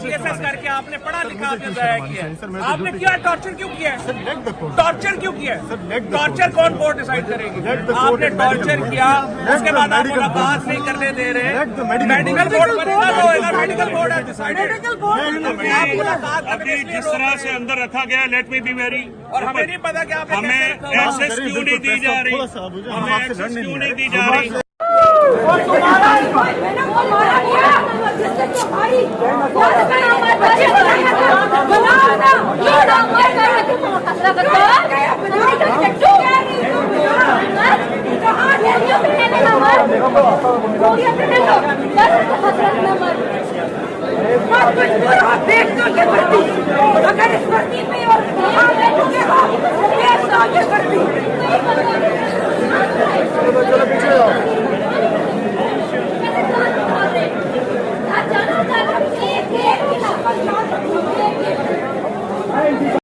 Cases करके आपने पढ़ा लिखा आपने जाया किया है, आपने किया टॉर्चर क्यों किया है? टॉर्चर क्यों किया है? टॉर्चर कौन कोर्ट डिसाइड करेगी? आपने टॉर्चर किया, उसके बाद आप मुलाकात नहीं करने दे रहे। मेडिकल बोर्ड बनेगा तो होगा, मेडिकल बोर्ड है डिसाइडेड। अभी जिस तरह से अंदर रखा गया, लेट मी बी वेरी, और हमें नहीं पता कि आप हमें एक्सेस क्यों नहीं दी जा रही, हमें एक्सेस क्यों नहीं दी जा रही। अगर इस भर्ती पे और यहाँ बैठोगे देश आगे बढ़ती